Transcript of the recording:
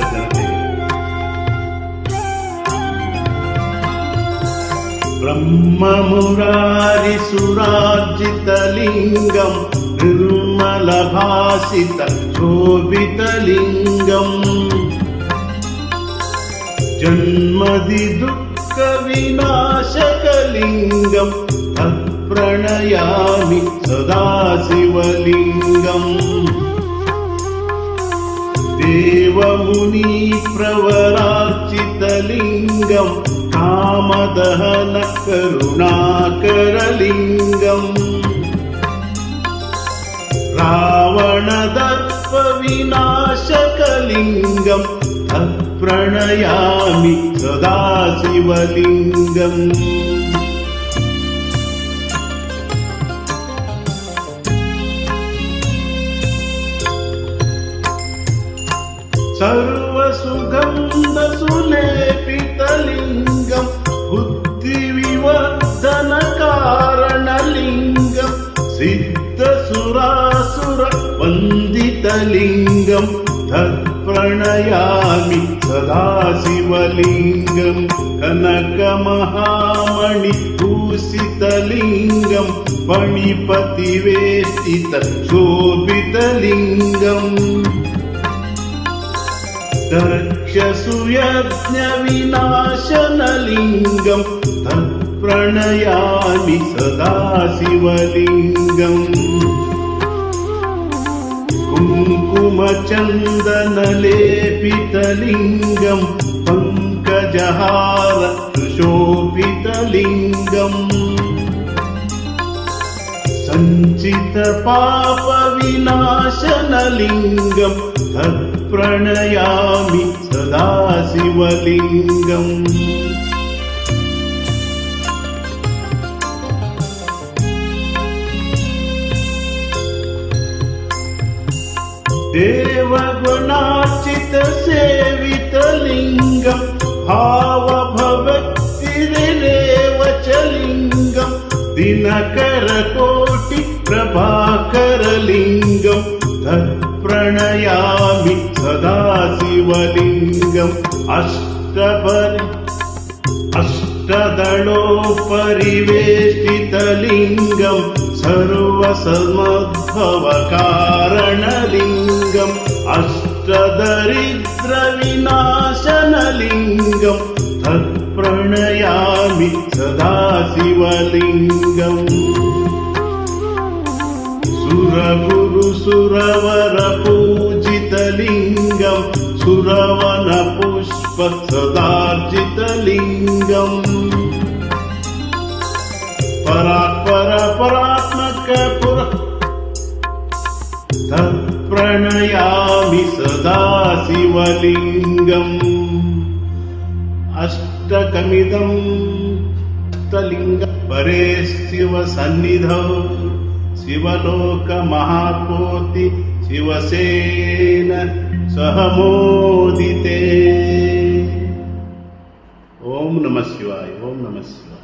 ಜನತೆ. ಬ್ರಹ್ಮಮುರಾರಿ ಸುರಾರ್ಜಿತಲಿಂಗಂ ನಿರ್ಮಲಭಾಸಿತ ಶೋಭಿತಲಿಂಗಂ ಜನ್ಮದಿ ದುಃಖ ವಿನಾಶಕಲಿಂಗಂ ತತ್ಪ್ರಣಯಾಮಿ ಸದಾ ಶಿವಲಿಂಗಂ. ದೇವಮುನಿ ಪ್ರವರಾರ್ಚಿತಲಿಂಗಂ ಕಾಮದಹನ ಕರುಣಾಕರಲಿಂಗಂ ರಾವಣದರ್ಪ ವಿನಾಶಕಲಿಂಗಂ ತತ್ಪ್ರಣಯಾಮಿ ಸದಾ ಶಿವಲಿಂಗಂ. ಸರ್ವಸುಗಂಧ ಸುಲೇಪಿತಲಿಂಗಂ ಬುದ್ಧಿವಿವರ್ಧನ ಕಾರಣಲಿಂಗಂ ಸಿದ್ಧಸುರಾಸುರ ವಂದಿತಲಿಂಗಂ ತತ್ಪ್ರಣಯಾಮಿ ಸದಾ ಶಿವಲಿಂಗಂ. ಕನಕಮಹಾಮಣಿ ಭೂಷಿತಲಿಂಗಂ ಫಣಿಪತಿವೇಷ್ಟಿತ ಶೋಭಿತಲಿಂಗಂ ದಕ್ಷಸುಯಜ್ಞ ವಿನಾಶನಲಿಂಗಂ ತತ್ಪ್ರಣಯಾಮಿ ಸದಾ ಶಿವಲಿಂಗಂ. ಕುಂಕುಮಚಂದನಲೇಪಿತಲಿಂಗಂ ಪಂಕಜಹಾರ ಸುಶೋಭಿತಲಿಂಗಂ ಸಂಚಿತ ಪಾಪ ವಿನಾಶನಲಿಂಗಂ ತತ್ಪ್ರಣಯಾಮಿ ಸದಾ ಶಿವಲಿಂಗಂ. ದೇವಗುಣಾರ್ಚಿತ ಸೇವಿತಲಿಂಗಂ ಭಾವಭಕ್ತಿರೇವಚಲಿಂಗಂ ದಿನಕರ ಕೋಟಿ ಪ್ರಭಾಕರಲಿಂಗಂ ತತ್ಪ್ರಣಯಾಮಿ ಸದಾ ಶಿವಲಿಂಗಂ. ಅಷ್ಟದಳೋಪರಿವೇಷ್ಟಿತಲಿಂಗಂ ಸರ್ವಸಮದ್ಭವ ಕಾರಣಲಿಂಗಂ ಅಷ್ಟದರಿದ್ರ ವಿನಾಶನಲಿಂಗಂ ತತ್ಪ್ರಣಯಾಮಿ ಸದಾ ಶಿವಲಿಂಗಂ. ಸುರಗುರು ಸುರವರ ಪೂಜಿತಲಿಂಗಂ ಸುರವನ ಪುಷ್ಪ ಸದಾರ್ಜಿತಲಿಂಗಂ ಪರಾತ್ಪರ ಪರಾತ್ಮಕ ಪುರ ತತ್ಪ್ರಣಯಾಮಿ ಸದಾ ಶಿವಲಿಂಗಂ. ಅಷ್ಟಕಮಿದಂ ತಲಿಂಗ ಪರೇ ಶಿವ ಸನ್ನಿಧೌ ಶಿವಲೋಕ ಮಹಾಕೋಟಿ ಶಿವಸೇನ ಸಹಮೋದಿತೆ. ಓಂ ನಮಃ ಶಿವಾಯ. ಓಂ ನಮಃ ಶಿವಾಯ.